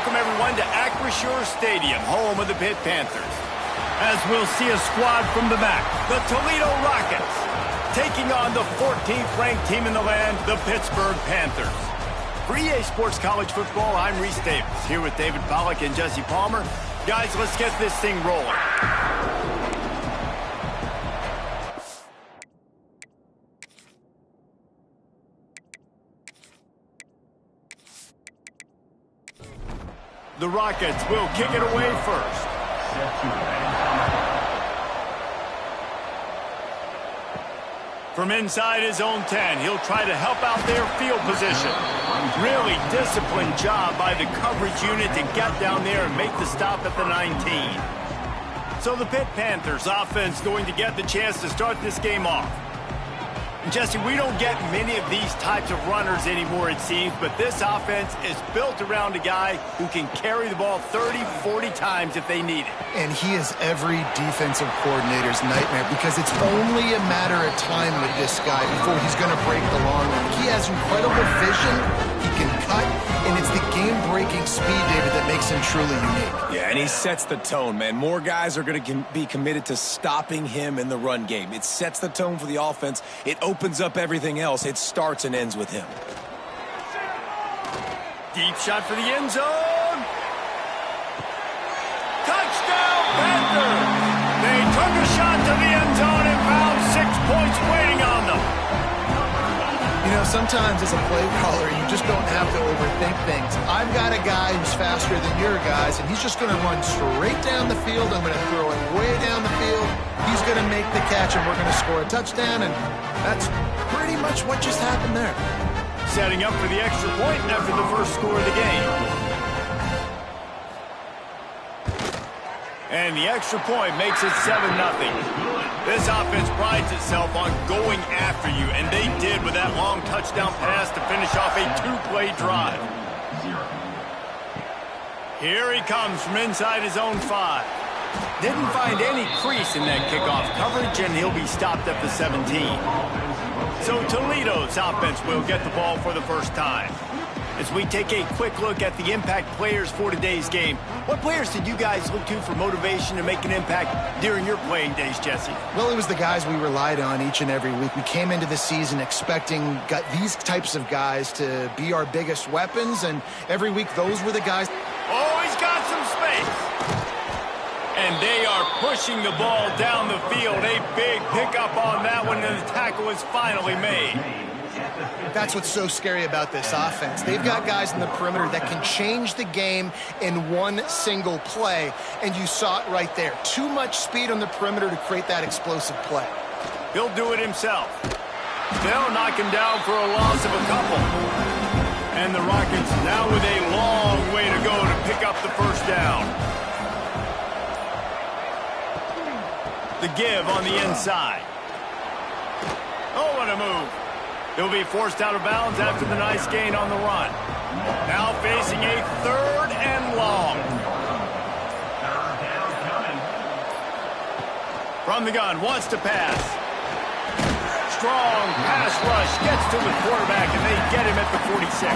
welcome everyone to Acrisure Stadium, home of the Pitt Panthers. As we'll see a squad from the back, the Toledo Rockets, taking on the 14th ranked team in the land, the Pittsburgh Panthers. For EA Sports College Football, I'm Reese Davis, here with David Pollack and Jesse Palmer. Guys, let's get this thing rolling. The Rockets will kick it away first. From inside his own 10, he'll try to help out their field position. Really disciplined job by the coverage unit to get down there and make the stop at the 19. So the Pitt Panthers offense going to get the chance to start this game off. Jesse, we don't get many of these types of runners anymore, it seems, but this offense is built around a guy who can carry the ball 30, 40 times if they need it. And he is every defensive coordinator's nightmare because it's only a matter of time with this guy before he's going to break the long run. He has incredible vision, he can cut, and it's the game-breaking speed, David, that makes him truly unique. Yeah, and he sets the tone, man. More guys are going to be committed to stopping him in the run game. It sets the tone for the offense. It opens up everything else. It starts and ends with him. Deep shot for the end zone. Touchdown, Panthers! They took a shot to the end zone and found 6 points waiting on them. You know, sometimes as a play caller, you just don't have to overthink things. I've got a guy who's faster than your guys, and he's just going to run straight down the field. I'm going to throw it way down the field. He's going to make the catch, and we're going to score a touchdown, and that's pretty much what just happened there. Setting up for the extra point after the first score of the game. And the extra point makes it 7-0. This offense prides itself on going after you, and they did with that long touchdown pass to finish off a two-play drive. Here he comes from inside his own 5. Didn't find any crease in that kickoff coverage, and he'll be stopped at the 17. So Toledo's offense will get the ball for the first time. As we take a quick look at the impact players for today's game, what players did you guys look to for motivation to make an impact during your playing days, Jesse? Well, it was the guys we relied on each and every week. We came into the season expecting these types of guys to be our biggest weapons, and every week those were the guys. Oh, he's got some space. And they are pushing the ball down the field. A big pickup on that one, and the tackle is finally made. That's what's so scary about this offense. They've got guys in the perimeter that can change the game in one single play, and you saw it right there. Too much speed on the perimeter to create that explosive play. He'll do it himself. They'll knock him down for a loss of a couple. And the Rockets now with a long way to go to pick up the first down. The give on the inside. Oh, what a move. He'll be forced out of bounds after the nice gain on the run. Now facing a 3rd and long. From the gun, wants to pass. Strong pass rush, gets to the quarterback, and they get him at the 46.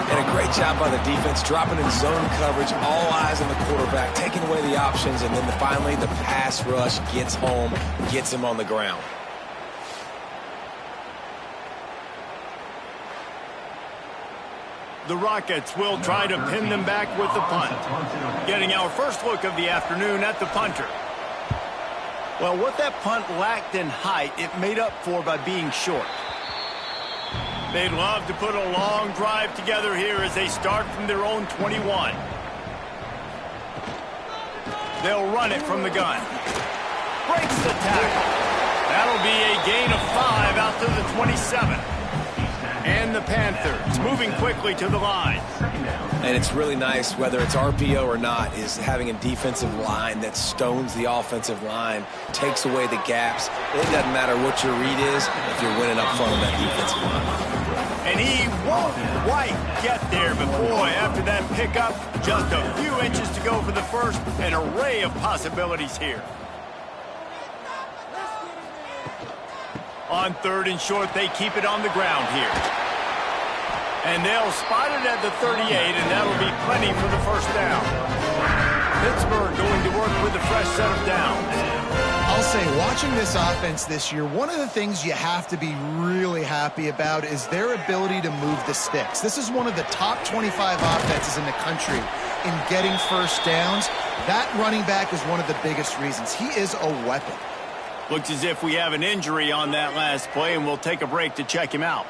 And a great job by the defense, dropping in zone coverage, all eyes on the quarterback, taking away the options, and then finally the pass rush gets home, gets him on the ground. The Rockets will try to pin them back with the punt. Getting our first look of the afternoon at the punter. Well, what that punt lacked in height, it made up for by being short. They'd love to put a long drive together here as they start from their own 21. They'll run it from the gun. Breaks the tackle. That'll be a gain of 5 out to the 27. And the Panthers moving quickly to the line. And it's really nice, whether it's RPO or not, is having a defensive line that stones the offensive line, takes away the gaps. It doesn't matter what your read is if you're winning up front on that defensive line. And he won't quite get there, but boy, after that pickup, just a few inches to go for the first. An array of possibilities here. On 3rd and short, they keep it on the ground here. And they'll spot it at the 38, and that'll be plenty for the first down. Pittsburgh going to work with a fresh set of downs. I'll say, watching this offense this year, one of the things you have to be really happy about is their ability to move the sticks. This is one of the top 25 offenses in the country in getting first downs. That running back is one of the biggest reasons. He is a weapon. Looks as if we have an injury on that last play, and we'll take a break to check him out.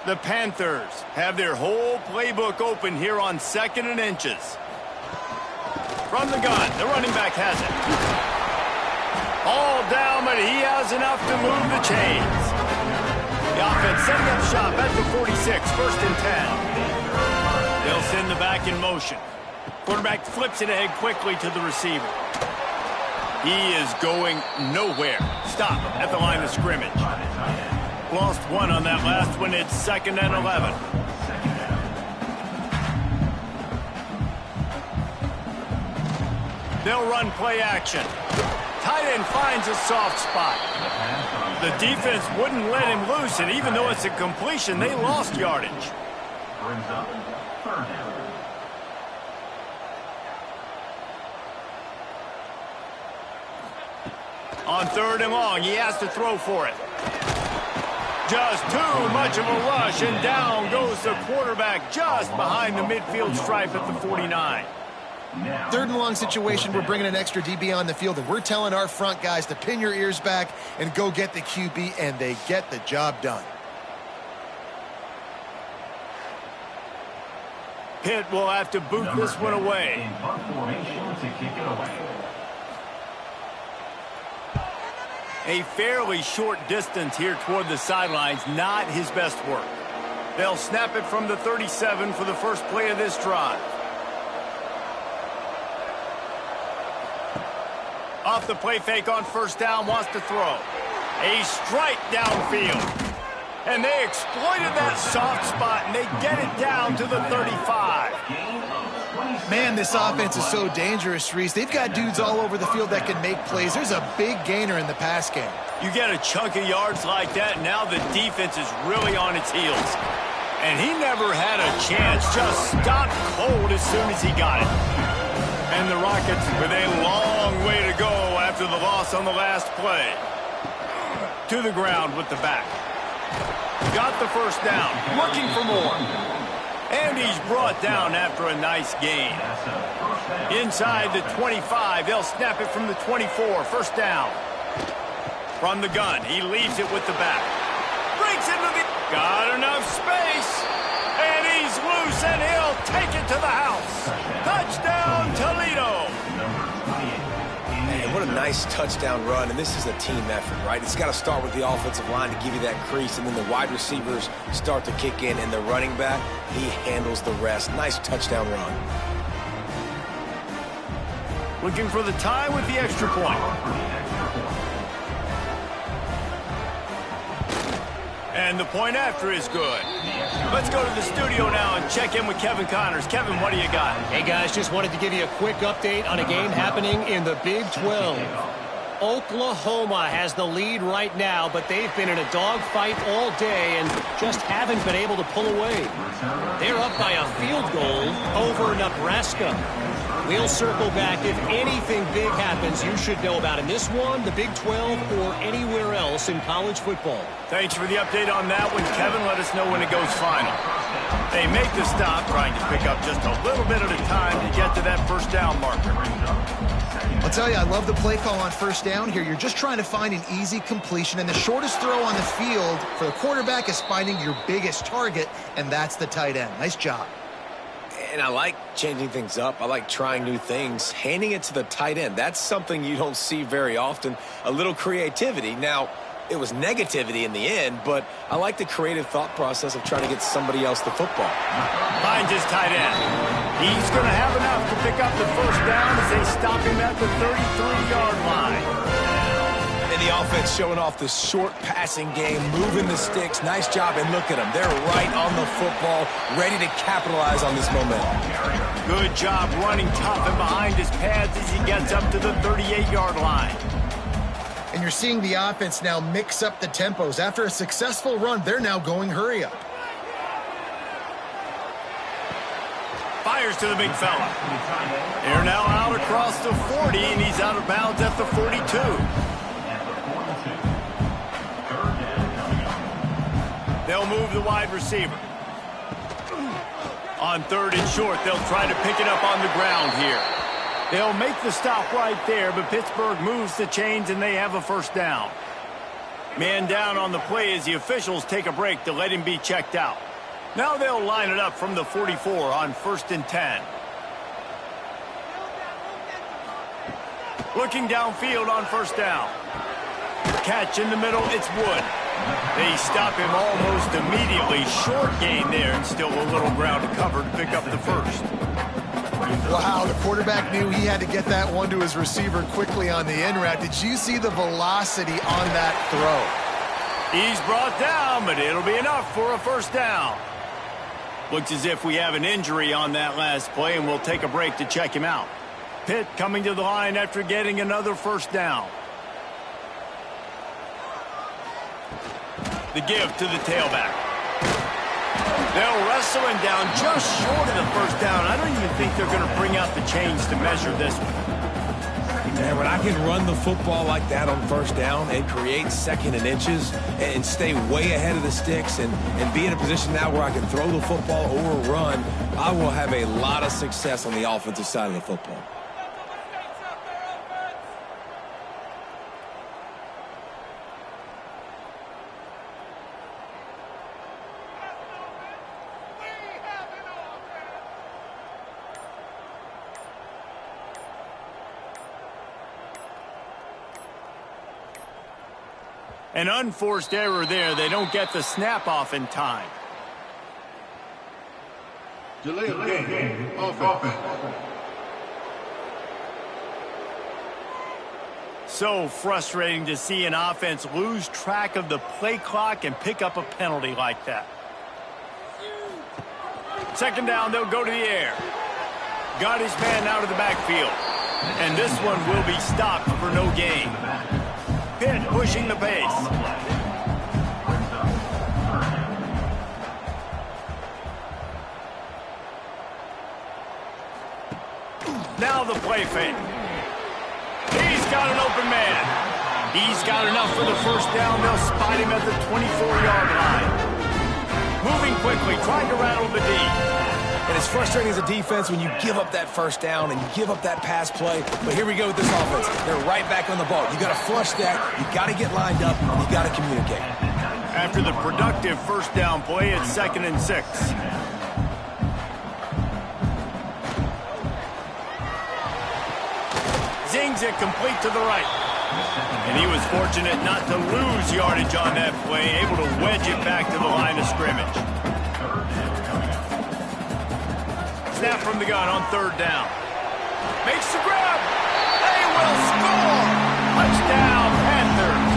The Panthers have their whole playbook open here on 2nd and inches. From the gun, the running back has it. All down, but he has enough to move the chains. The offense setting up shop at the 46, 1st and 10. They'll send the back in motion. Quarterback flips it ahead quickly to the receiver. He is going nowhere. Stop at the line of scrimmage. Lost one on that last one. It's 2nd and 11. They'll run play action. Tight end finds a soft spot. The defense wouldn't let him loose, and even though it's a completion, they lost yardage. Brings up 3rd down. On 3rd and long, he has to throw for it. Just too much of a rush, and down goes the quarterback just behind the midfield stripe at the 49. 3rd and long situation, we're bringing an extra DB on the field, and we're telling our front guys to pin your ears back and go get the QB, and they get the job done. Pitt will have to boot this one away. In punt formation to kick it away. A fairly short distance here toward the sidelines, not his best work. They'll snap it from the 37 for the first play of this drive. Off the play fake on 1st down, wants to throw. A strike downfield. And they exploited that soft spot, and they get it down to the 35. Man, this offense is so dangerous, Reese. They've got dudes all over the field that can make plays. There's a big gainer in the pass game. You get a chunk of yards like that, now the defense is really on its heels. And he never had a chance, just stopped cold as soon as he got it. And the Rockets with a long way to go after the loss on the last play. To the ground with the back. Got the first down, looking for more. And he's brought down after a nice gain. Inside the 25, they'll snap it from the 24, 1st down. From the gun, he leaves it with the back. Breaks into the... Got enough space. And he's loose, and he'll take it to the house. Touchdown, Toledo. Man, what a nice touchdown run, and this is a team effort, right? It's got to start with the offensive line to give you that crease, and then the wide receivers start to kick in, and the running back, he handles the rest. Nice touchdown run. Looking for the tie with the extra point. And the point after is good. Let's go to the studio now and check in with Kevin Connors. Kevin, what do you got? Hey, guys, just wanted to give you a quick update on a game happening in the Big 12. Oklahoma has the lead right now, but they've been in a dogfight all day and just haven't been able to pull away. They're up by a field goal over Nebraska. We'll circle back. If anything big happens, you should know about in this one, the Big 12, or anywhere else in college football. Thanks for the update on that one, Kevin. Let us know when it goes final. They make the stop, trying to pick up just a little bit at a time to get to that 1st down marker. I'll tell you, I love the play call on 1st down here. You're just trying to find an easy completion, and the shortest throw on the field for the quarterback is finding your biggest target, and that's the tight end. Nice job. And I like changing things up. I like trying new things. Handing it to the tight end, that's something you don't see very often. A little creativity. Now, it was negativity in the end, but I like the creative thought process of trying to get somebody else the football. Finds his tight end. He's going to have enough to pick up the 1st down as they stop him at the 33-yard line. And the offense showing off the short passing game, moving the sticks. Nice job, and look at them. They're right on the football, ready to capitalize on this momentum. Good job running tough and behind his pads as he gets up to the 38-yard line. And you're seeing the offense now mix up the tempos. After a successful run, they're now going hurry up. Fires to the big fella. They're now out across the 40, and he's out of bounds at the 42. They'll move the wide receiver. On 3rd and short, they'll try to pick it up on the ground here. They'll make the stop right there, but Pittsburgh moves the chains, and they have a first down. Man down on the play as the officials take a break to let him be checked out. Now they'll line it up from the 44 on 1st and 10. Looking downfield on 1st down. Catch in the middle, it's Wood. They stop him almost immediately. Short gain there, and still a little ground to cover to pick up the first. Wow, the quarterback knew he had to get that one to his receiver quickly on the in route. Did you see the velocity on that throw? He's brought down, but it'll be enough for a first down. Looks as if we have an injury on that last play, and we'll take a break to check him out. Pitt coming to the line after getting another first down. The give to the tailback. They'll wrestle him down just short of the first down. I don't even think they're going to bring out the chains to measure this one. Man, when I can run the football like that on 1st down and create 2nd and inches and stay way ahead of the sticks and be in a position now where I can throw the football or run, I will have a lot of success on the offensive side of the football. An unforced error there. They don't get the snap off in time. Delay of game. Offense. So frustrating to see an offense lose track of the play clock and pick up a penalty like that. 2nd down, they'll go to the air. Got his man out of the backfield. And this one will be stopped for no gain. Pitt pushing the pace. Now the play fake. He's got an open man. He's got enough for the first down. They'll spot him at the 24-yard line. Moving quickly, trying to rattle the D. And it's frustrating as a defense when you give up that first down and you give up that pass play. But here we go with this offense. They're right back on the ball. You got to flush that. You got to get lined up, and you got to communicate. After the productive first down play, it's 2nd and 6. Zings it complete to the right. And he was fortunate not to lose yardage on that play, able to wedge it back to the line of scrimmage. Snap from the gun on 3rd down. Makes the grab. They will score. Touchdown, Panthers.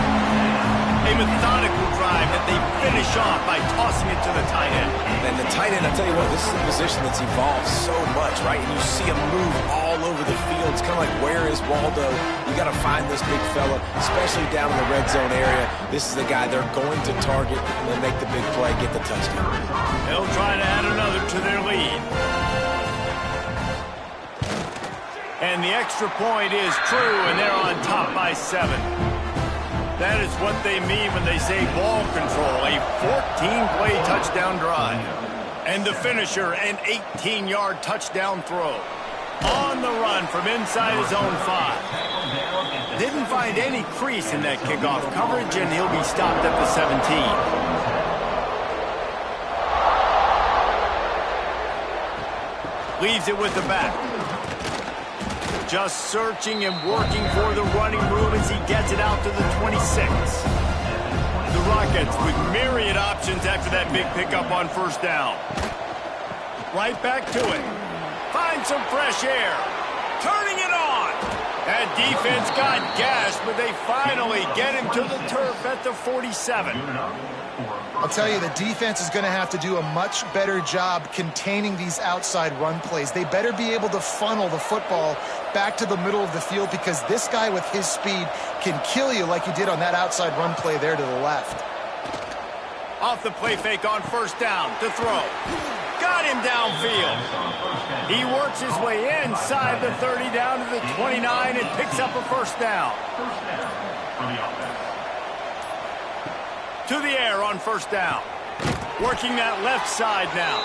A methodical drive that they finish off by tossing it to the tight end. And the tight end, I tell you what, this is a position that's evolved so much, right? And you see him move all over the field. It's kind of like, where is Waldo? You got to find this big fella, especially down in the red zone area. This is the guy they're going to target and then make the big play, get the touchdown. They'll try to add another to their lead. And the extra point is true, and they're on top by 7. That is what they mean when they say ball control, a 14-play touchdown drive. And the finisher, an 18-yard touchdown throw. On the run from inside his own 5. Didn't find any crease in that kickoff coverage, and he'll be stopped at the 17. Leaves it with the back. Just searching and working for the running room as he gets it out to the 26. The Rockets with myriad options after that big pickup on 1st down. Right back to it. Find some fresh air. Turning it on. That defense got gassed, but they finally get him to the turf at the 47. I'll tell you, the defense is going to have to do a much better job containing these outside run plays. They better be able to funnel the football back to the middle of the field, because this guy with his speed can kill you like he did on that outside run play there to the left. Off the play fake on first down to throw. Got him downfield. He works his way inside the 30 down to the 29 and picks up a first down. To the air on first down. Working that left side now.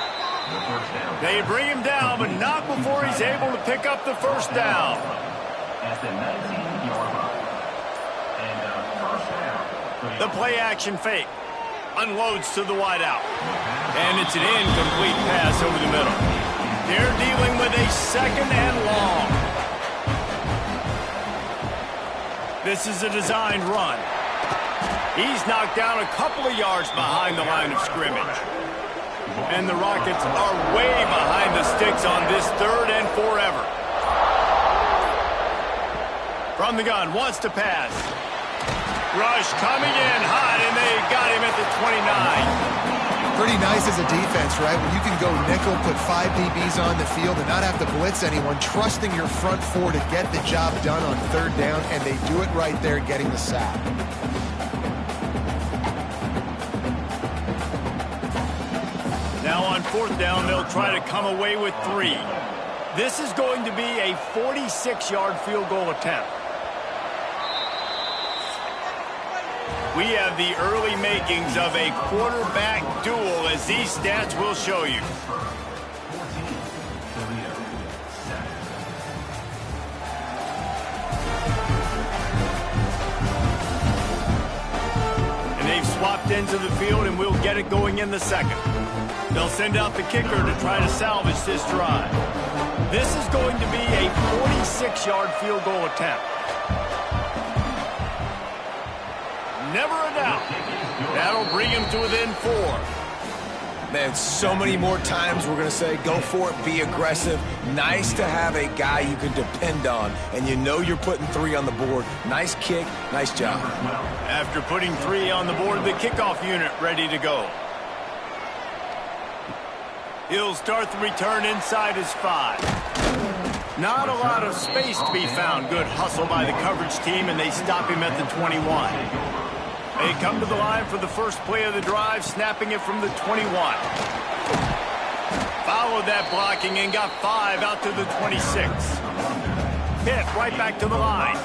They bring him down, but not before he's able to pick up the first down. The play action fake. Unloads to the wideout. And it's an incomplete pass over the middle. They're dealing with a second and long. This is a designed run. He's knocked down a couple of yards behind the line of scrimmage. And the Rockets are way behind the sticks on this third and forever. From the gun, wants to pass. Rush coming in hot, and they got him at the 29. Pretty nice as a defense, right? When you can go nickel, put 5 DBs on the field and not have to blitz anyone, trusting your front four to get the job done on third down, and they do it right there, getting the sack. Now on fourth down, they'll try to come away with 3. This is going to be a 46-yard field goal attempt. We have the early makings of a quarterback duel, as these stats will show you. And they've swapped into the field, and we'll get it going in the second. They'll send out the kicker to try to salvage this drive. This is going to be a 46-yard field goal attempt. Never a doubt. That'll bring him to within 4. Man, so many more times we're going to say, go for it, be aggressive. Nice to have a guy you can depend on, and you know you're putting 3 on the board. Nice kick, nice job. After putting 3 on the board, the kickoff unit ready to go. He'll start the return inside his 5. Not a lot of space to be found. Good hustle by the coverage team, and they stop him at the 21. They come to the line for the first play of the drive, snapping it from the 21. Followed that blocking and got 5 out to the 26. Pitt right back to the line.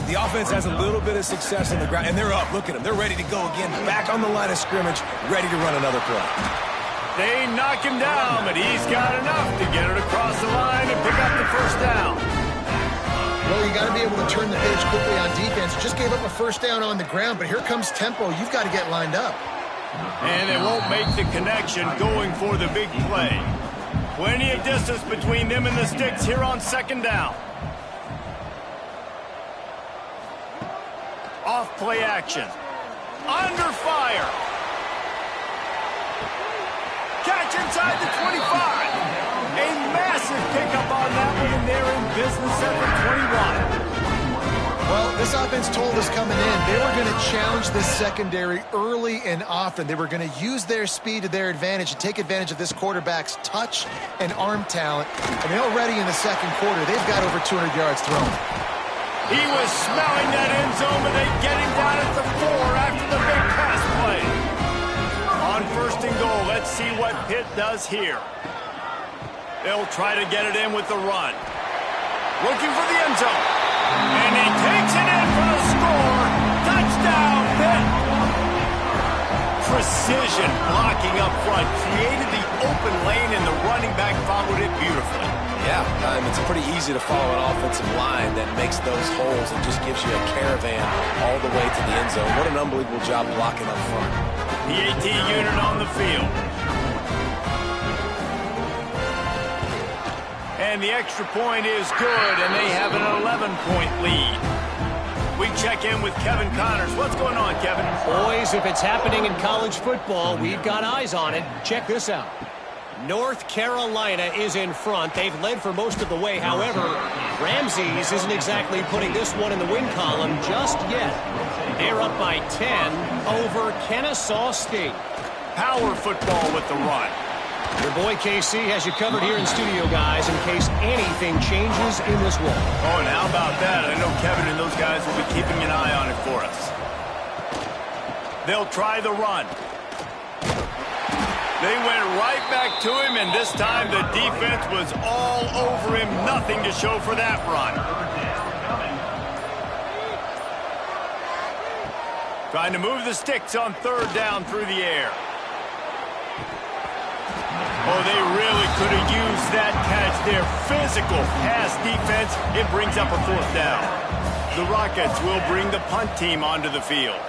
The offense has a little bit of success on the ground, and they're up. Look at them. They're ready to go again. Back on the line of scrimmage, ready to run another play. They knock him down, but he's got enough to get it across the line and pick up the first down. Well, you got to be able to turn the page quickly on defense. Just gave up a first down on the ground, but here comes tempo. You've got to get lined up. And they won't make the connection going for the big play. Plenty of distance between them and the sticks here on second down. Off play action. Under fire. Catch inside the 25. A massive pickup on that one, and they're in business at the 21. Well, this offense told us coming in they were going to challenge this secondary early and often. They were going to use their speed to their advantage and take advantage of this quarterback's touch and arm talent. And already in the second quarter, they've got over 200 yards thrown. He was smelling that end zone, but they get him down at the 4 after the big pass play. On first and goal, let's see what Pitt does here. They'll try to get it in with the run. Looking for the end zone. And he takes it in for the score. Touchdown, Pitt. Precision blocking up front. Created the open lane, and the running back followed it beautifully. Yeah, it's pretty easy to follow an offensive line that makes those holes and just gives you a caravan all the way to the end zone. What an unbelievable job blocking up front. The AT unit on the field. And the extra point is good, and they have an 11-point lead. We check in with Kevin Connors. What's going on, Kevin? Boys, if it's happening in college football, we've got eyes on it. Check this out. North Carolina is in front. They've led for most of the way. However, Ramses isn't exactly putting this one in the win column just yet. They're up by 10 over Kennesaw State. Power football with the run. Your boy KC has you covered here in studio, guys, in case anything changes in this one. Oh, and how about that? I know Kevin and those guys will be keeping an eye on it for us. They'll try the run. They went right back to him, and this time the defense was all over him. Nothing to show for that run. Trying to move the sticks on third down through the air. Oh, they really could have used that catch there. Physical pass defense. It brings up a fourth down. The Rockets will bring the punt team onto the field.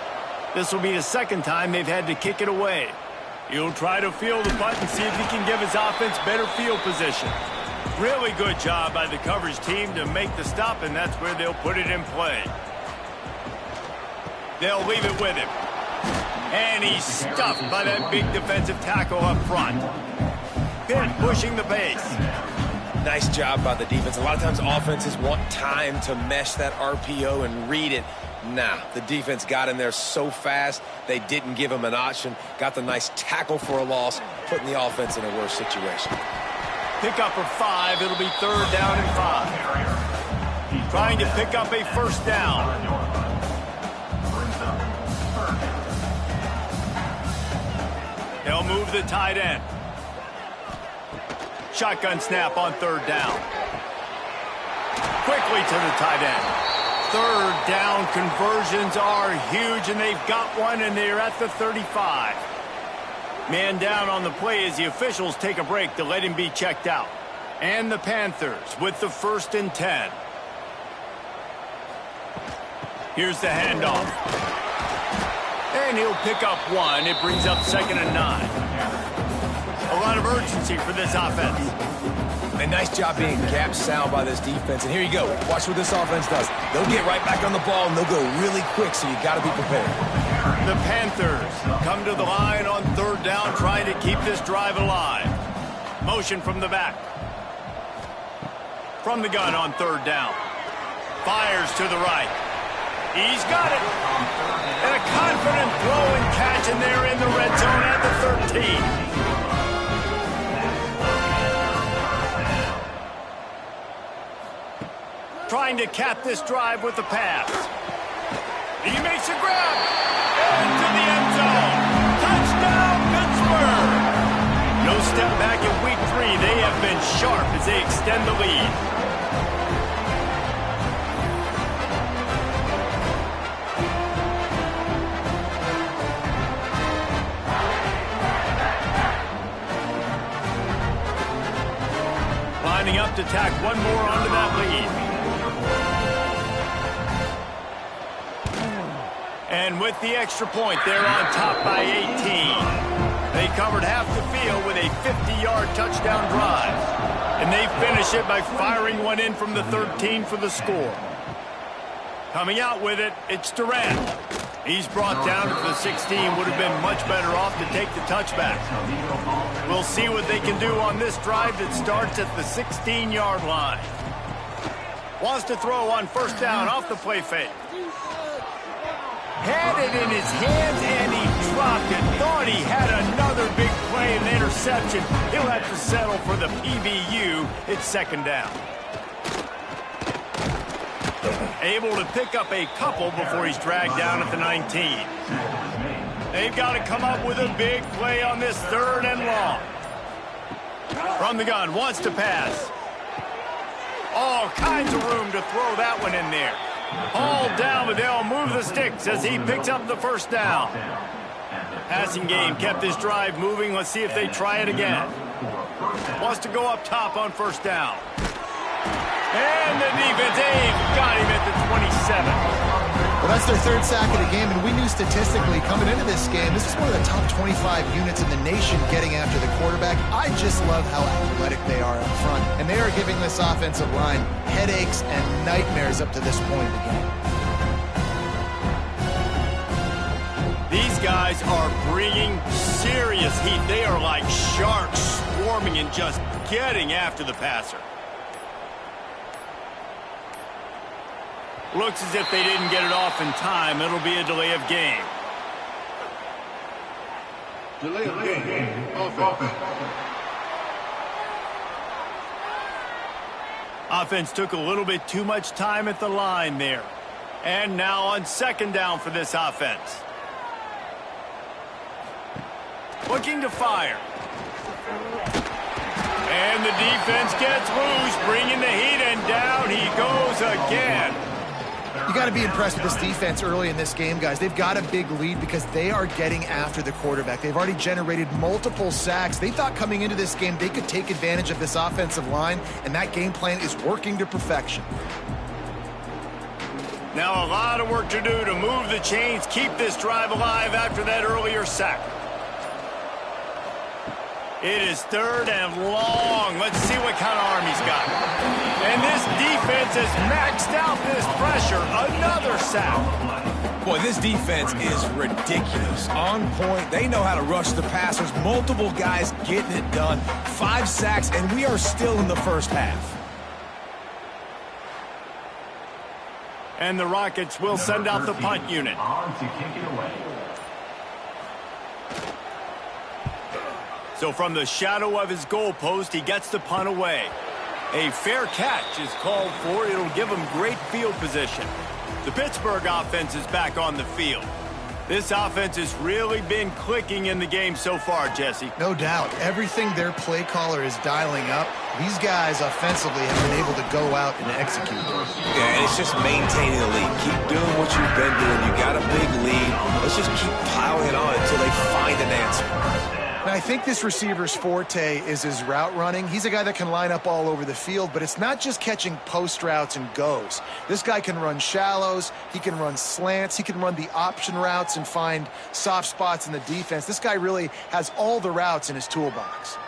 This will be the second time they've had to kick it away. He'll try to field the punt and see if he can give his offense better field position. Really good job by the coverage team to make the stop, and that's where they'll put it in play. They'll leave it with him. And he's stuffed by that big defensive tackle up front. Pitt pushing the pace. Nice job by the defense. A lot of times offenses want time to mesh that RPO and read it. Nah, the defense got in there so fast, they didn't give him an option. Got the nice tackle for a loss, putting the offense in a worse situation. Pick up for 5. It'll be third down and 5. Trying to pick up a first down. They'll move the tight end. Shotgun snap on third down. Quickly to the tight end. Third down conversions are huge, and they've got one, and they're at the 35. Man down on the play as the officials take a break to let him be checked out. And the Panthers with the 1st and 10. Here's the handoff. And he'll pick up 1. It brings up 2nd and 9. A lot of urgency for this offense. A nice job being gap sound by this defense. And here you go. Watch what this offense does. They'll get right back on the ball, and they'll go really quick, so you got to be prepared. The Panthers come to the line on third down, trying to keep this drive alive. Motion from the back. From the gun on third down. Fires to the right. He's got it. And a confident throw and catch, and they're in the red zone at the 13. Trying to cap this drive with the pass. He makes a grab. Into the end zone. Touchdown, Pittsburgh. No step back in week 3. They have been sharp as they extend the lead. Lining up to tack one more onto that lead. And with the extra point, they're on top by 18. They covered half the field with a 50-yard touchdown drive. And they finish it by firing one in from the 13 for the score. Coming out with it, it's Durant. He's brought down to the 16. Would have been much better off to take the touchback. We'll see what they can do on this drive that starts at the 16-yard line. Wants to throw on first down off the play fake. Had it in his hands, and he dropped it. Thought he had another big play and interception. He'll have to settle for the PBU. It's second down. Able to pick up a couple before he's dragged down at the 19. They've got to come up with a big play on this third and long. From the gun, wants to pass. All kinds of room to throw that one in there. All down, but they'll move the sticks as he picks up the first down. Passing game kept this drive moving. Let's see if they try it again. Wants to go up top on first down. And the defense, they've got him at the 27. Well, that's their 3rd sack of the game, and we knew statistically coming into this game, this is one of the top 25 units in the nation getting after the quarterback. I just love how athletic they are up front, and they are giving this offensive line headaches and nightmares up to this point in the game. These guys are bringing serious heat. They are like sharks swarming and just getting after the passer. Looks as if they didn't get it off in time. It'll be a delay of game. Delay of game. Offense. Offense took a little bit too much time at the line there. And now on second down for this offense. Looking to fire. defense gets loose, bringing the heat, and down he goes again. You got to be impressed with this defense early in this game, guys. They've got a big lead because they are getting after the quarterback. They've already generated multiple sacks. They thought coming into this game they could take advantage of this offensive line, and that game plan is working to perfection. Now a lot of work to do to move the chains, keep this drive alive after that earlier sack. It is third and long. Let's see what kind of arm he's got. And this defense has maxed out this pressure. Another sack. Boy, this defense is ridiculous. On point. They know how to rush the passers. Multiple guys getting it done. 5 sacks, and we are still in the first half. And the Rockets will send out the punt unit. On to kick it away. So from the shadow of his goalpost, he gets the punt away. A fair catch is called for. It'll give him great field position. The Pittsburgh offense is back on the field. This offense has really been clicking in the game so far, Jesse. No doubt. Everything their play caller is dialing up, these guys offensively have been able to go out and execute. Yeah, and it's just maintaining the lead. Keep doing what you've been doing. You got a big lead. Let's just keep piling it on until they find an answer. And I think this receiver's forte is his route running. He's a guy that can line up all over the field, but it's not just catching post routes and goes. This guy can run shallows, he can run slants, he can run the option routes and find soft spots in the defense. This guy really has all the routes in his toolbox.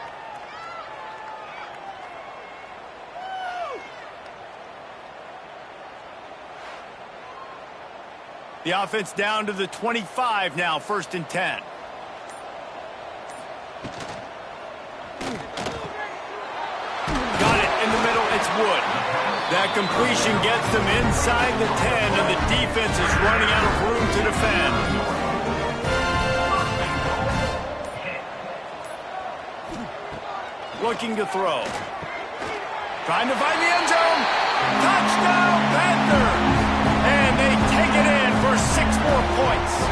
The offense down to the 25 now, 1st and 10. Got it in the middle, it's Wood. That completion gets them inside the 10, and the defense is running out of room to defend. Looking to throw. Trying to find the end zone. Touchdown, Panthers! And they take it in for 6 more points.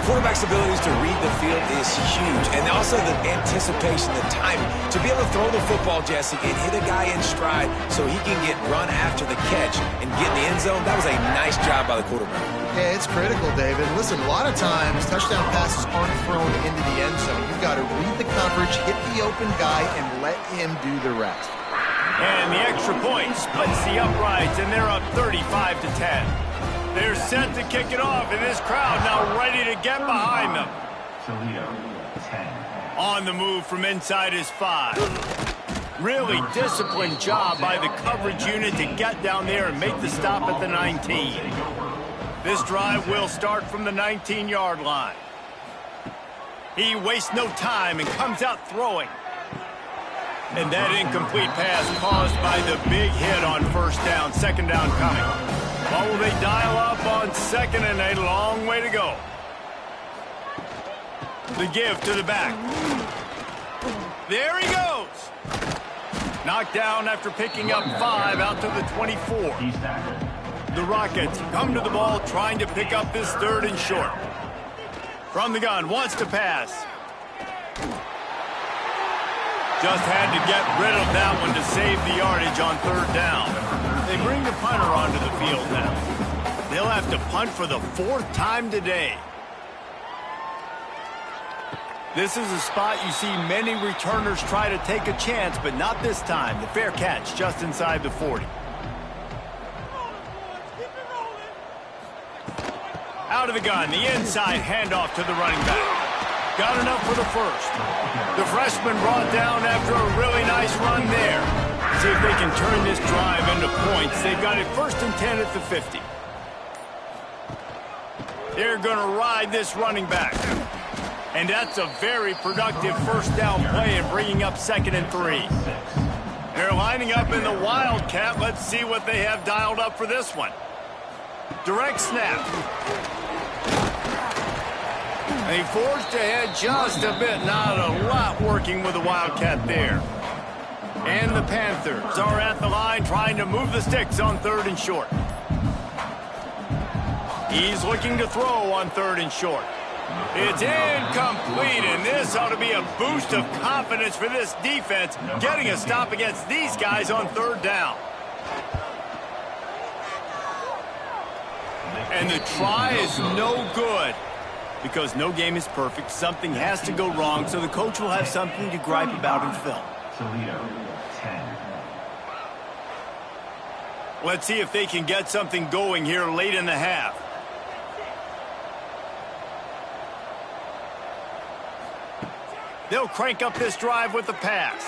Quarterback's abilities to read the field is huge, and also the anticipation, the timing. To be able to throw the football, Jesse, and hit a guy in stride so he can get run after the catch and get in the end zone, that was a nice job by the quarterback. Yeah, it's critical, David. Listen, a lot of times touchdown passes aren't thrown into the end zone. You've got to read the coverage, hit the open guy, and let him do the rest. And the extra point splits the uprights, and they're up 35-10. They're set to kick it off, and this crowd now ready to get behind them. Toledo, 10. On the move from inside his 5. Really disciplined job by the coverage unit to get down there and make the stop at the 19. This drive will start from the 19-yard line. He wastes no time and comes out throwing. And that incomplete pass caused by the big hit on 1st down, 2nd down coming. What will they dial up on 2nd and a long way to go? The give to the back. There he goes. Knocked down after picking up 5 out to the 24. The Rockets come to the ball trying to pick up this 3rd and short. From the gun, wants to pass. Just had to get rid of that one to save the yardage on 3rd down. They bring the punter onto the field now. They'll have to punt for the 4th time today. This is a spot you see many returners try to take a chance, but not this time. The fair catch just inside the 40. Out of the gun, the inside handoff to the running back. Got enough for the 1st. The freshman brought down after a really nice run there. See if they can turn this drive into points. They've got it 1st and 10 at the 50. They're going to ride this running back. And that's a very productive 1st down play and bringing up 2nd and 3. They're lining up in the Wildcat. Let's see what they have dialed up for this one. Direct snap. They forced ahead just a bit. Not a lot working with the Wildcat there. And the Panthers are at the line trying to move the sticks on 3rd and short. He's looking to throw on 3rd and short. It's incomplete, and this ought to be a boost of confidence for this defense, getting a stop against these guys on third down. And the try is no good. Because no game is perfect, something has to go wrong, so the coach will have something to gripe about in film. Toledo, 10. Let's see if they can get something going here late in the half. They'll crank up this drive with the pass.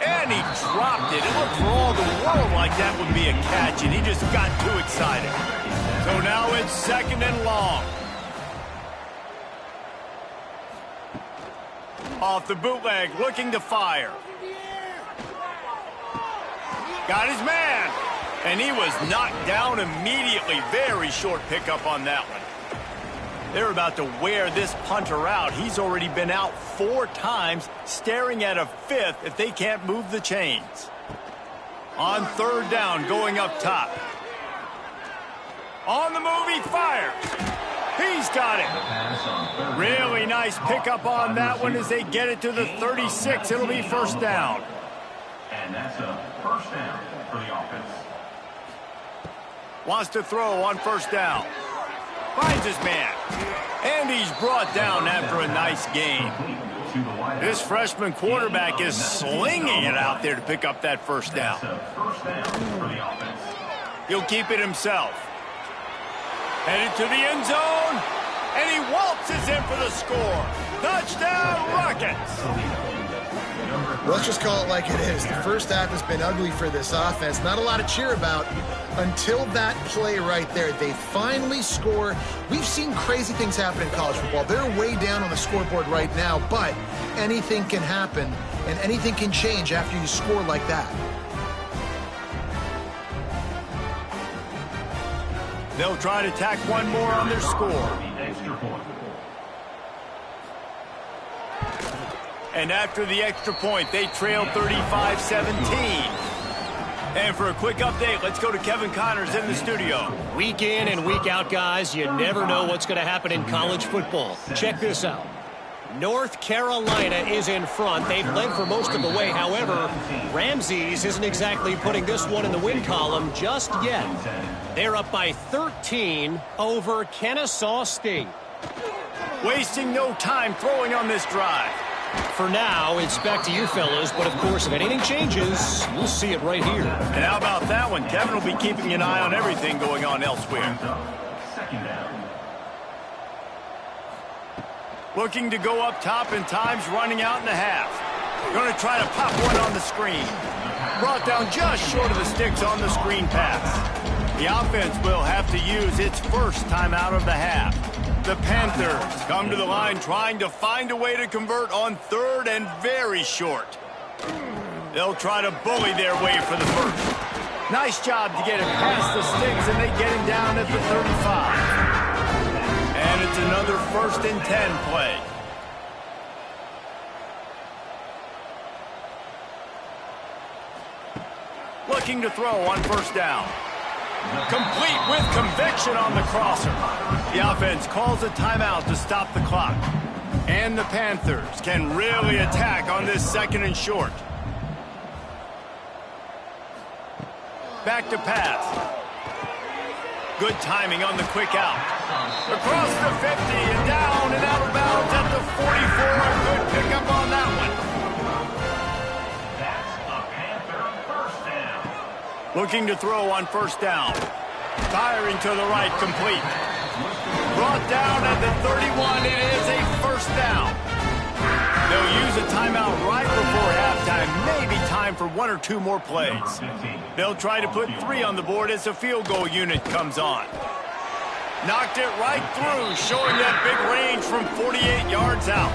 And he dropped it. It looked for all the world like that would be a catch, and he just got too excited. So now it's 2nd and long. Off the bootleg, looking to fire. Got his man. And he was knocked down immediately. Very short pickup on that one. They're about to wear this punter out. He's already been out 4 times, staring at a 5th if they can't move the chains. On third down, going up top. On the move, he fires. He's got it. Really nice pickup on that one as they get it to the 36. It'll be first down. And that's a first down for the offense. Wants to throw on first down. Finds his man. And he's brought down after a nice gain. This freshman quarterback is slinging it out there to pick up that first down. He'll keep it himself. Headed to the end zone, and he waltzes in for the score. Touchdown, Rockets! Let's just call it like it is. The first half has been ugly for this offense. Not a lot to cheer about until that play right there. They finally score. We've seen crazy things happen in college football. They're way down on the scoreboard right now, but anything can happen, and anything can change after you score like that. They'll try to tack one more on their score. And after the extra point, they trail 35-17. And for a quick update, let's go to Kevin Connors in the studio. Week in and week out, guys, you never know what's going to happen in college football. Check this out. North Carolina is in front. They've led for most of the way. However, Ramses isn't exactly putting this one in the win column just yet. They're up by 13 over Kennesaw State. Wasting no time throwing on this drive. For now, it's back to you fellas, but of course, if anything changes, we'll see it right here. And how about that one? Kevin will be keeping an eye on everything going on elsewhere. Second down. Looking to go up top, and time's running out in the half. Going to try to pop one on the screen. Brought down just short of the sticks on the screen pass. The offense will have to use its first timeout of the half. The Panthers come to the line trying to find a way to convert on third and very short. They'll try to bully their way for the first. Nice job to get it past the sticks, and they get him down at the 35. And it's another 1st and 10 play. Looking to throw on first down. Complete with conviction on the crosser. The offense calls a timeout to stop the clock. And the Panthers can really attack on this 2nd and short. Back to pass. Good timing on the quick out. Across the 50 and down and out of bounds at the 44. Good pickup on that one. That's a Panther first down. Looking to throw on first down. Firing to the right, complete. Brought down at the 31. It is a first down. They'll use a timeout right before halftime. Maybe time for 1 or 2 more plays. They'll try to put 3 on the board as the field goal unit comes on. Knocked it right through, showing that big range from 48 yards out.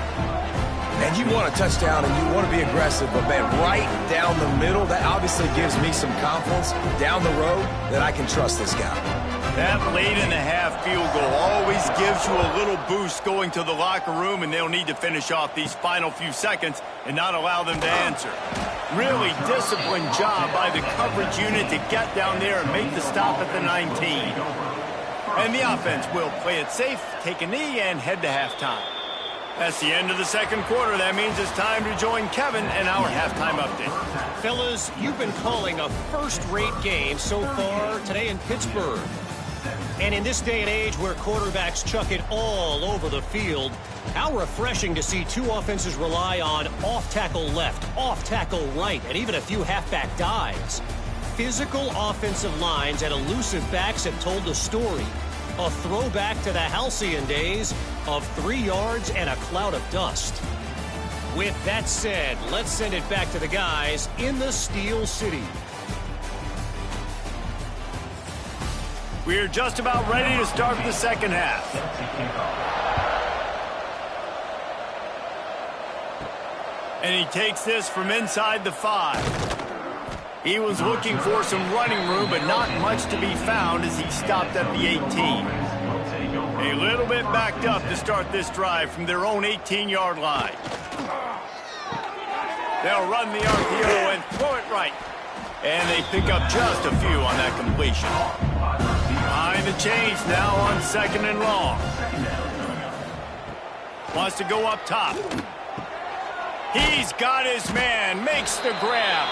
And you want a touchdown and you want to be aggressive, but man, right down the middle, that obviously gives me some confidence down the road that I can trust this guy. That late in the half field goal always gives you a little boost going to the locker room, and they'll need to finish off these final few seconds and not allow them to answer. Really disciplined job by the coverage unit to get down there and make the stop at the 19. And the offense will play it safe, take a knee, and head to halftime. That's the end of the second quarter. That means it's time to join Kevin and our halftime update. Fellas, you've been calling a first-rate game so far today in Pittsburgh. And in this day and age where quarterbacks chuck it all over the field, how refreshing to see two offenses rely on off-tackle left, off-tackle right, and even a few halfback dives. Physical offensive lines and elusive backs have told the story. A throwback to the halcyon days of 3 yards and a cloud of dust. With that said, let's send it back to the guys in the Steel City. We're just about ready to start the second half. And he takes this from inside the 5. He was looking for some running room, but not much to be found as he stopped at the 18. A little bit backed up to start this drive from their own 18-yard line. They'll run the RPO and throw it right. And they pick up just a few on that completion. Behind the chains now on 2nd and long. Wants to go up top. He's got his man, makes the grab.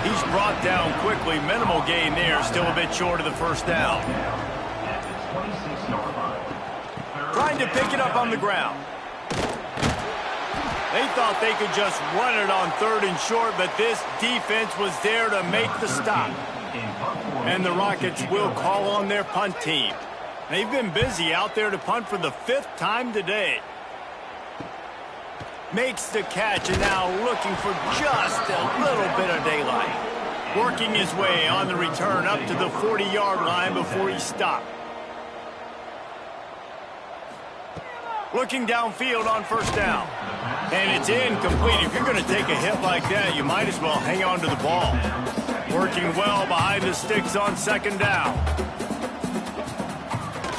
He's brought down quickly. Minimal gain there, still a bit short of the first down. Trying to pick it up on the ground. They thought they could just run it on 3rd and short, but this defense was there to make the stop. And the Rockets will call on their punt team. They've been busy out there to punt for the 5th time today. Makes the catch and now looking for just a little bit of daylight. Working his way on the return up to the 40-yard line before he stopped. Looking downfield on first down. And it's incomplete. If you're going to take a hit like that, you might as well hang on to the ball. Working well behind the sticks on 2nd down.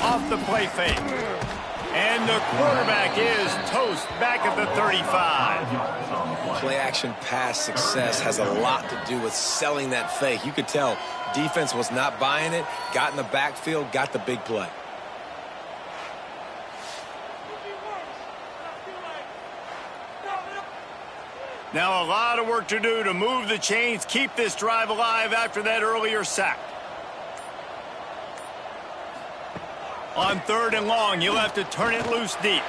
Off the play fake. And the quarterback is toast back at the 35. Play-action pass success has a lot to do with selling that fake. You could tell defense was not buying it, got in the backfield, got the big play. Now a lot of work to do to move the chains, keep this drive alive after that earlier sack. On 3rd and long, you'll have to turn it loose deep.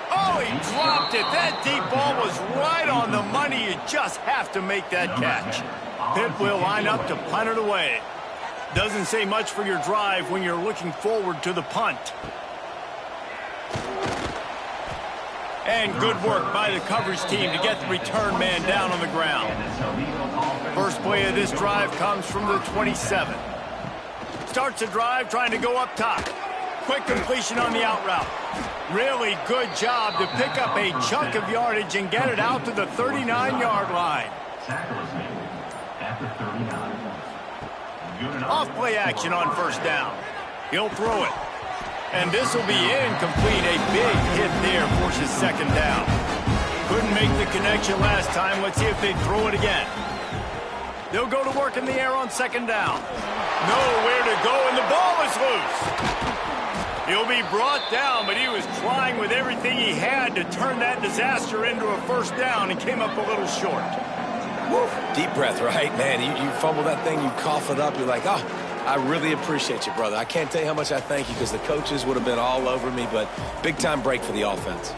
Oh, he dropped it. That deep ball was right on the money. You just have to make that catch. Pitt will line up to punt it away. Doesn't say much for your drive when you're looking forward to the punt. And good work by the coverage team to get the return man down on the ground. First play of this drive comes from the 27. Starts a drive trying to go up top. Quick completion on the out route. Really good job to pick up a chunk of yardage and get it out to the 39-yard line. Off play action on first down. He'll throw it. And this will be incomplete. A big hit there forces 2nd down. Couldn't make the connection last time. Let's see if they throw it again. They'll go to work in the air on 2nd down. Nowhere to go, and the ball is loose. He'll be brought down, but he was trying with everything he had to turn that disaster into a first down and came up a little short. Woo. Deep breath, right? Man, you fumble that thing, you cough it up, you're like, oh, I really appreciate you, brother. I can't tell you how much I thank you because the coaches would have been all over me, but big-time break for the offense.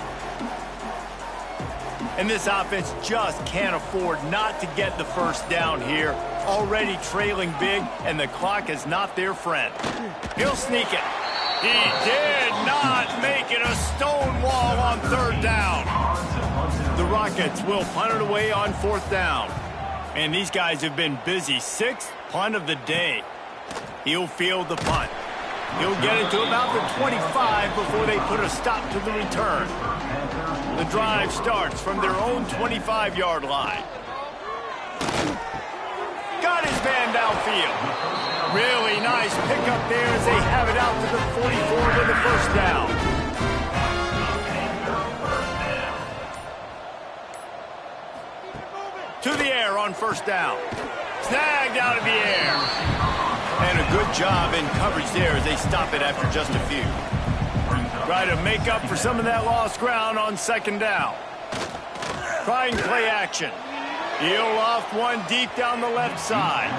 And this offense just can't afford not to get the first down here. Already trailing big, and the clock is not their friend. He'll sneak it. He did not make it a stone wall on 3rd down. The Rockets will punt it away on 4th down. And these guys have been busy. 6th punt of the day. He'll field the punt. He'll get it to about the 25 before they put a stop to the return. The drive starts from their own 25-yard line. Got his man downfield. Really nice pickup there as they have it out to the 44 with the first down. To the air on first down. Snagged out of the air. And a good job in coverage there as they stop it after just a few. Try to make up for some of that lost ground on second down. Trying play action. He'll loft one deep down the left side.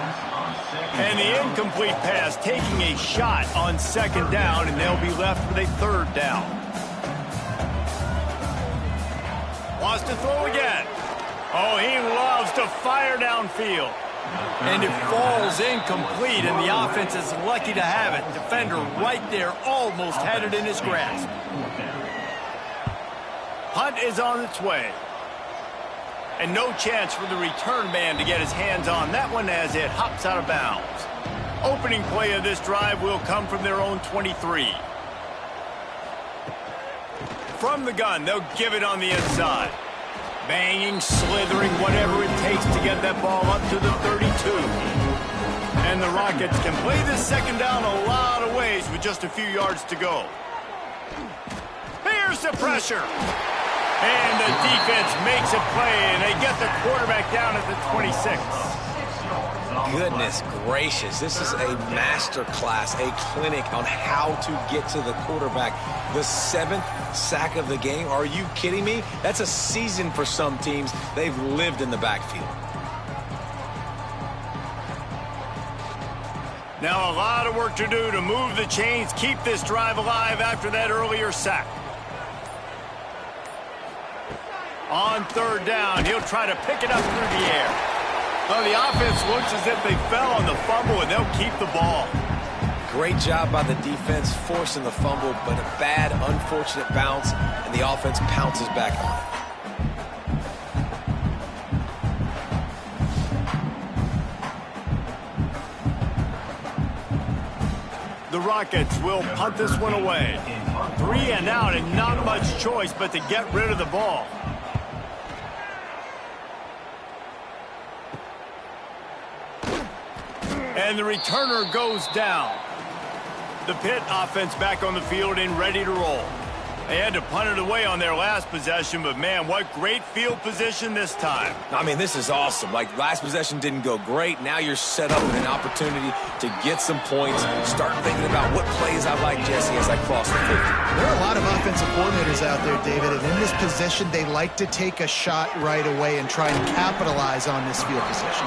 And the incomplete pass taking a shot on second down, and they'll be left with a third down. Wants to throw again. Oh, he loves to fire downfield. And it falls incomplete, and the offense is lucky to have it. Defender right there almost had it in his grasp. Punt is on its way. And no chance for the return man to get his hands on that one as it hops out of bounds. Opening play of this drive will come from their own 23. From the gun, they'll give it on the inside. Banging, slithering, whatever it takes to get that ball up to the 32. And the Rockets can play this second down a lot of ways with just a few yards to go. Here's the pressure. And the defense makes a play, and they get the quarterback down at the 26. Goodness gracious, this is a master class, a clinic on how to get to the quarterback. The 7th sack of the game, are you kidding me? That's a season for some teams. They've lived in the backfield. Now a lot of work to do to move the chains, keep this drive alive after that earlier sack. On third down, he'll try to pick it up through the air. Well, the offense looks as if they fell on the fumble, and they'll keep the ball. Great job by the defense forcing the fumble, but a bad, unfortunate bounce, and the offense pounces back on it. The Rockets will punt this one away. 3 and out, and not much choice but to get rid of the ball. And the returner goes down. The Pitt offense back on the field and ready to roll. They had to punt it away on their last possession, but man, what great field position this time. I mean, this is awesome. Like, last possession didn't go great. Now you're set up with an opportunity to get some points. Start thinking about what plays I like, Jesse, as I cross the 50. There are a lot of offensive coordinators out there, David, and in this position, they like to take a shot right away and try and capitalize on this field position.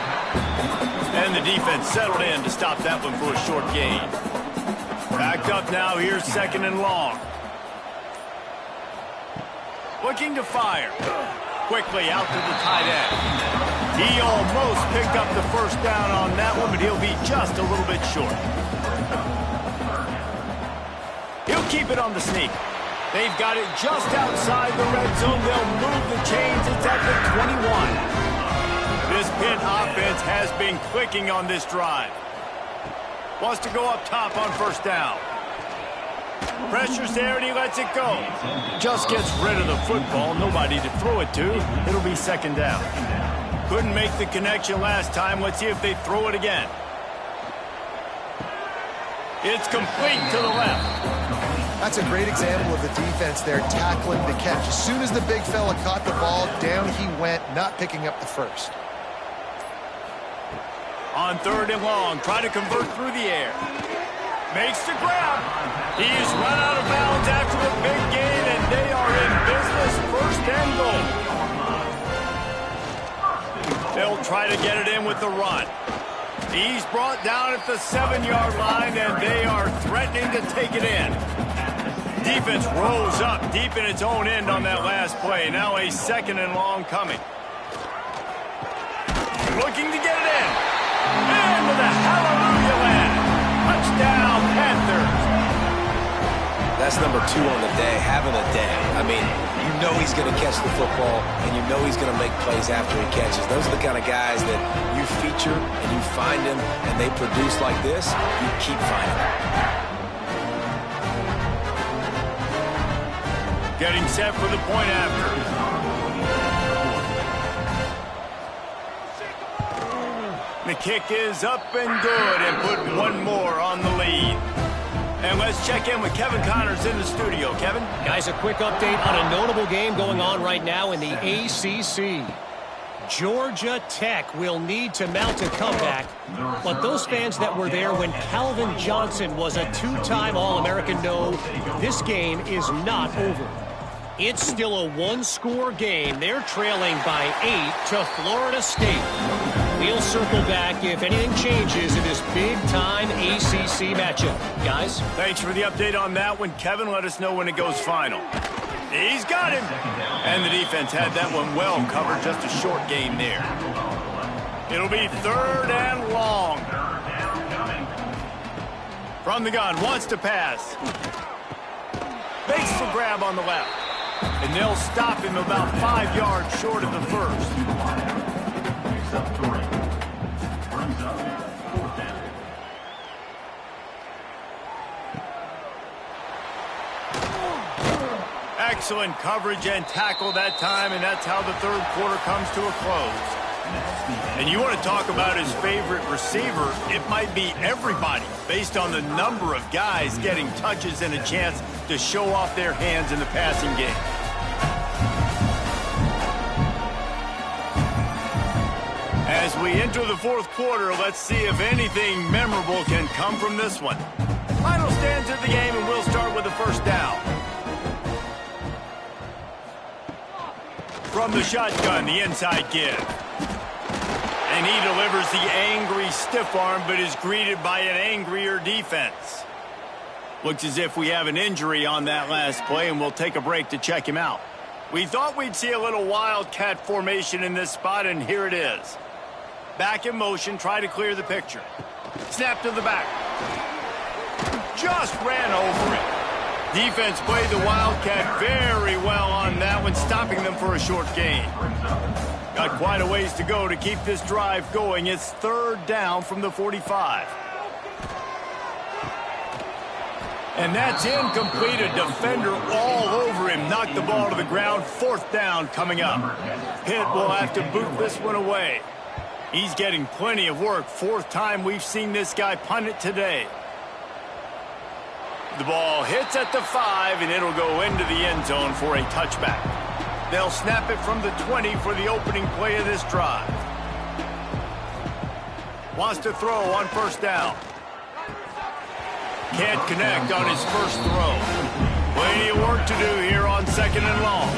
And the defense settled in to stop that one for a short gain. Backed up now, here's second and long. Looking to fire. Quickly out to the tight end. He almost picked up the first down on that one, but he'll be just a little bit short. He'll keep it on the sneak. They've got it just outside the red zone. They'll move the chains. It's at the 21. This Pitt offense has been clicking on this drive. Wants to go up top on first down. Pressure's there, and he lets it go. Just gets rid of the football. Nobody to throw it to. It'll be second down. Couldn't make the connection last time. Let's see if they throw it again. It's complete to the left. That's a great example of the defense there tackling the catch. As soon as the big fella caught the ball, down he went, not picking up the first. On third and long, try to convert through the air. Makes the grab. He's run out of bounds after the big gain, and they are in business, first and goal. They'll try to get it in with the run. He's brought down at the 7-yard line, and they are threatening to take it in. Defense rolls up deep in its own end on that last play. Now a second and long coming. Looking to get it in. Into the hallelujah land. Touchdown, Panthers. That's number 2 on the day, having a day. I mean, you know he's going to catch the football, and you know he's going to make plays after he catches. Those are the kind of guys that you feature, and you find them, and they produce like this, you keep finding them. Getting set for the point after. The kick is up and good, and put one more on the lead. And let's check in with Kevin Connors in the studio. Kevin? Guys, a quick update on a notable game going on right now in the ACC. Georgia Tech will need to mount a comeback, but those fans that were there when Calvin Johnson was a two-time All-American know this game is not over. It's still a one-score game. They're trailing by 8 to Florida State. We'll circle back if anything changes in this big-time ACC matchup. Guys? Thanks for the update on that one. Kevin, let us know when it goes final. He's got him. And the defense had that one well covered. Just a short game there. It'll be 3rd and long. From the gun, wants to pass. Makes the grab on the left. And they'll stop him about 5 yards short of the first. Excellent coverage and tackle that time, and that's how the third quarter comes to a close. And you want to talk about his favorite receiver, it might be everybody, based on the number of guys getting touches and a chance to show off their hands in the passing game. As we enter the fourth quarter, let's see if anything memorable can come from this one. Final stands of the game, and we'll start with the first down. From the shotgun, the inside give. And he delivers the angry stiff arm, but is greeted by an angrier defense. Looks as if we have an injury on that last play, and we'll take a break to check him out. We thought we'd see a little wildcat formation in this spot, and here it is. Back in motion, try to clear the picture. Snap to the back. Just ran over it. Defense played the Wildcat very well on that one, stopping them for a short gain. Got quite a ways to go to keep this drive going. It's 3rd down from the 45. And that's incomplete. A defender all over him. Knocked the ball to the ground. 4th down coming up. Pitt will have to boot this one away. He's getting plenty of work. 4th time we've seen this guy punt it today. The ball hits at the 5, and it'll go into the end zone for a touchback. They'll snap it from the 20 for the opening play of this drive. Wants to throw on 1st down. Can't connect on his first throw. Plenty of work to do here on 2nd and long.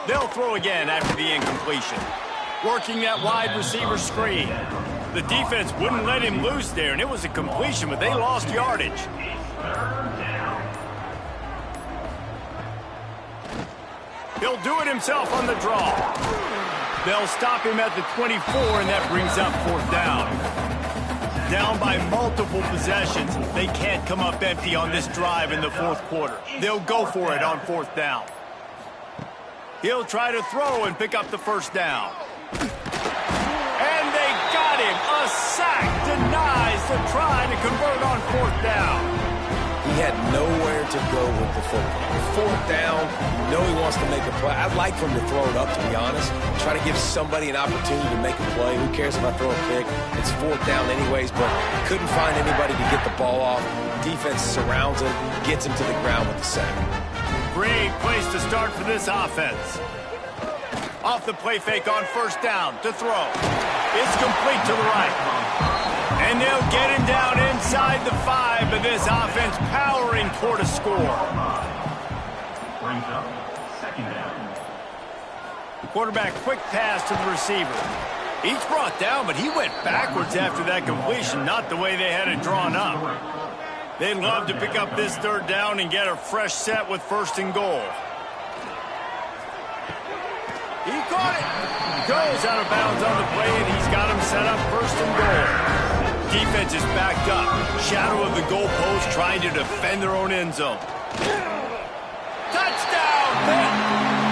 They'll throw again after the incompletion. Working that wide receiver screen. The defense wouldn't let him loose there, and it was a completion, but they lost yardage. He'll do it himself on the draw. They'll stop him at the 24, and that brings up 4th down. Down by multiple possessions. They can't come up empty on this drive in the 4th quarter. They'll go for it on 4th down. He'll try to throw and pick up the 1st down. And they got him. A sack denies the try to convert on 4th down. He had nowhere to go with the football. 4th down, you know he wants to make a play. I'd like for him to throw it up, to be honest. Try to give somebody an opportunity to make a play. Who cares if I throw a pick? It's 4th down anyways, but couldn't find anybody to get the ball off. Defense surrounds him, gets him to the ground with the sack. Great place to start for this offense. Off the play fake on 1st down to throw. It's complete to the right. And they'll get him down inside the 5, but this offense powering toward a score. Brings up 2nd down. The quarterback quick pass to the receiver. Each brought down, but he went backwards after that completion, not the way they had it drawn up. They'd love to pick up this 3rd down and get a fresh set with 1st and goal. He caught it. Goes out of bounds on the play, and he's got him set up 1st and goal. Defense is backed up. Shadow of the goalpost trying to defend their own end zone. Touchdown, Pitt!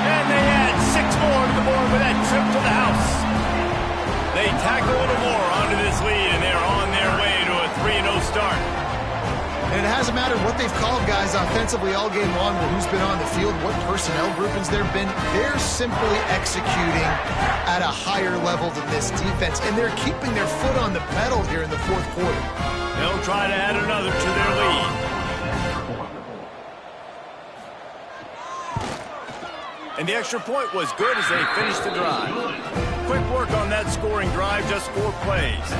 And they add 6 more to the board with that trip to the house. They tack a little more onto this lead, and they're on their way to a 3-0 start. And it hasn't mattered what they've called guys offensively all game long, or who's been on the field, what personnel groupings there have been. They're simply executing at a higher level than this defense, and they're keeping their foot on the pedal here in the 4th quarter. They'll try to add another to their lead. And the extra point was good as they finished the drive. Quick work on that scoring drive, just 4 plays.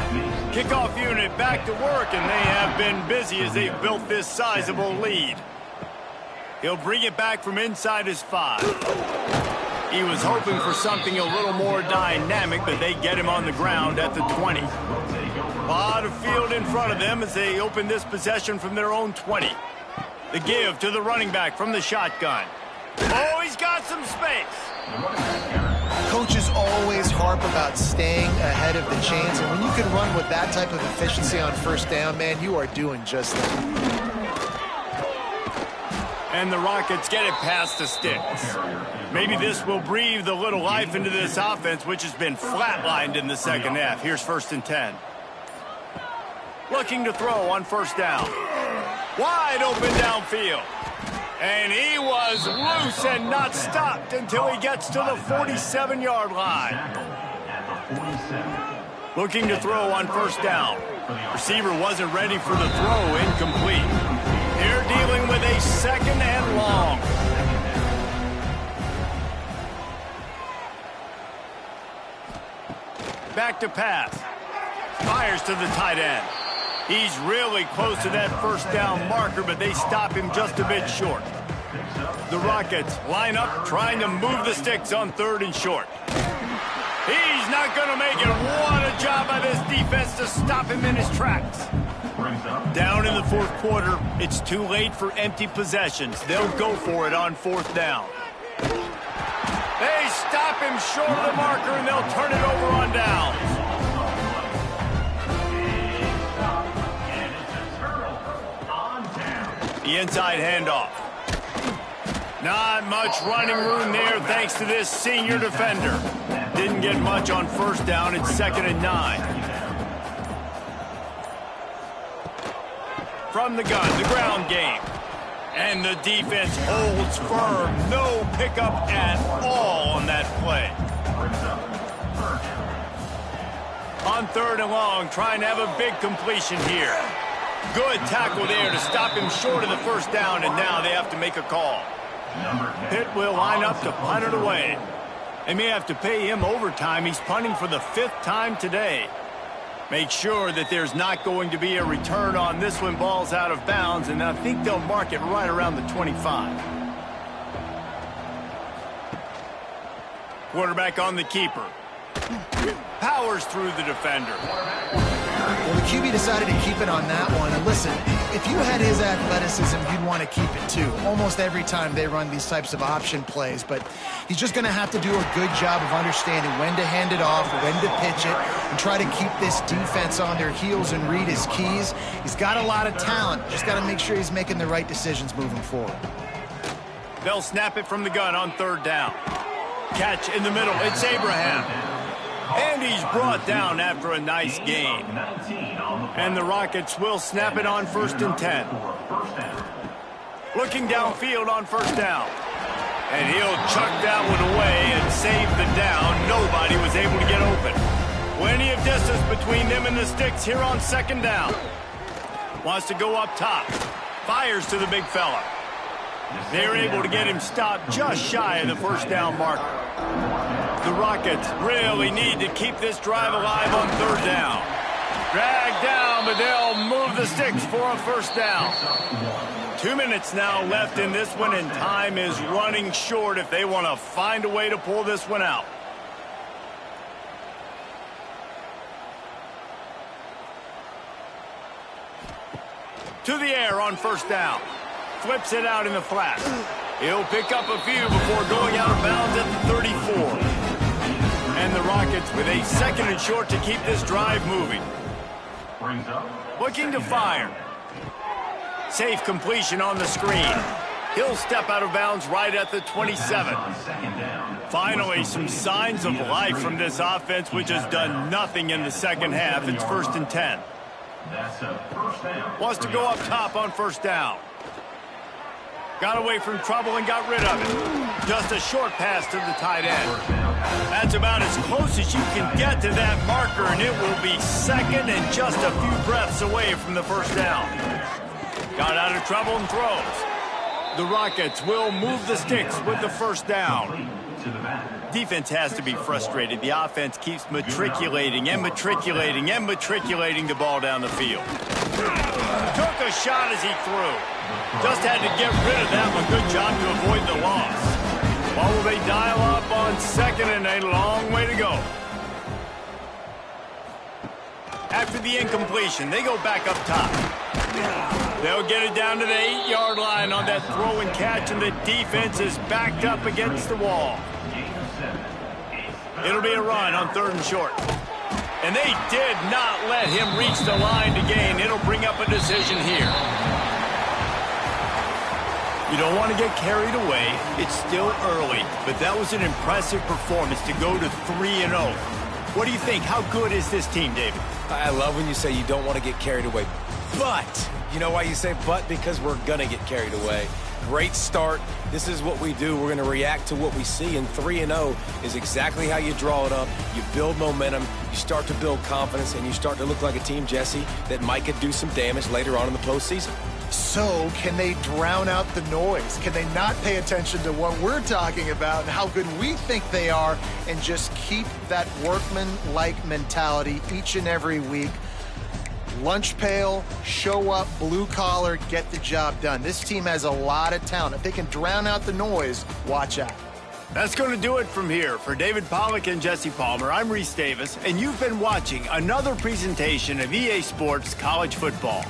Kickoff unit back to work, and they have been busy as they've built this sizable lead. He'll bring it back from inside his 5. He was hoping for something a little more dynamic, but they get him on the ground at the 20. A lot of field in front of them as they open this possession from their own 20. The give to the running back from the shotgun. Oh, he's got some space. Coaches always harp about staying ahead of the chains, and when you can run with that type of efficiency on first down, man, you are doing just that. And the Rockets get it past the sticks. Maybe this will breathe a little life into this offense, which has been flatlined in the second half. Here's 1st and 10. Looking to throw on first down. Wide open downfield. And he was loose and not stopped until he gets to the 47-yard line. Looking to throw on first down. Receiver wasn't ready for the throw, incomplete. They're dealing with a 2nd and long. Back to pass. Fires to the tight end. He's really close to that first down marker, but they stop him just a bit short. The Rockets line up, trying to move the sticks on 3rd and short. He's not going to make it. What a job by this defense to stop him in his tracks. Down in the 4th quarter, it's too late for empty possessions. They'll go for it on 4th down. They stop him short of the marker, and they'll turn it over on downs. The inside handoff. Not much running room there thanks to this senior defender. Didn't get much on first down. It's 2nd and 9. From the gun, the ground game. And the defense holds firm. No pickup at all on that play. On 3rd and long, trying to have a big completion here. Good tackle there to stop him short of the first down, and now they have to make a call. Pitt will line up to punt it away. They may have to pay him overtime. He's punting for the 5th time today. Make sure that there's not going to be a return on this when ball's out of bounds, and I think they'll mark it right around the 25. Quarterback on the keeper. Powers through the defender. Well, the QB decided to keep it on that one. And listen, if you had his athleticism, you'd want to keep it too. Almost every time they run these types of option plays. But he's just going to have to do a good job of understanding when to hand it off, when to pitch it, and try to keep this defense on their heels and read his keys. He's got a lot of talent. Just got to make sure he's making the right decisions moving forward. They'll snap it from the gun on 3rd down. Catch in the middle. It's Abraham. And he's brought down after a nice gain. And the Rockets will snap it on 1st and 10. Looking downfield on first down. And he'll chuck that one away and save the down. Nobody was able to get open. Plenty of distance between them and the sticks here on 2nd down. Wants to go up top. Fires to the big fella. They're able to get him stopped just shy of the first down marker. The Rockets really need to keep this drive alive on 3rd down. Dragged down, but they'll move the sticks for a first down. 2 minutes now left in this one, and time is running short if they want to find a way to pull this one out. To the air on first down. Flips it out in the flat. He'll pick up a few before going out of bounds at the 34. And the Rockets with a 2nd and short to keep this drive moving. Looking to fire. Safe completion on the screen. He'll step out of bounds right at the 27. Finally, some signs of life from this offense, which has done nothing in the second half. It's 1st and 10. Wants to go up top on first down. Got away from trouble and got rid of it. Just a short pass to the tight end. That's about as close as you can get to that marker, and it will be 2nd and just a few breaths away from the first down. Got out of trouble and throws. The Rockets will move the sticks with the first down. Defense has to be frustrated. The offense keeps matriculating and matriculating and matriculating the ball down the field. Took a shot as he threw. Just had to get rid of that one. Good job to avoid the loss. Well, will they dial up on second and a long way to go? After the incompletion, they go back up top. They'll get it down to the 8-yard line on that throw and catch, and the defense is backed up against the wall. It'll be a run on 3rd and short. And they did not let him reach the line to gain. It'll bring up a decision here. You don't want to get carried away. It's still early, but that was an impressive performance to go to 3-0. What do you think? How good is this team, David? I love when you say you don't want to get carried away. But, you know why you say but? Because we're going to get carried away. Great start. This is what we do. We're going to react to what we see, and 3-0 is exactly how you draw it up. You build momentum, you start to build confidence, and you start to look like a team, Jesse, that might could do some damage later on in the postseason. So, can they drown out the noise? Can they not pay attention to what we're talking about and how good we think they are and just keep that workman-like mentality each and every week? Lunch pail, show up, blue collar, get the job done. This team has a lot of talent. If they can drown out the noise, watch out. That's going to do it from here. For David Pollack and Jesse Palmer, I'm Reese Davis, and you've been watching another presentation of EA Sports College Football.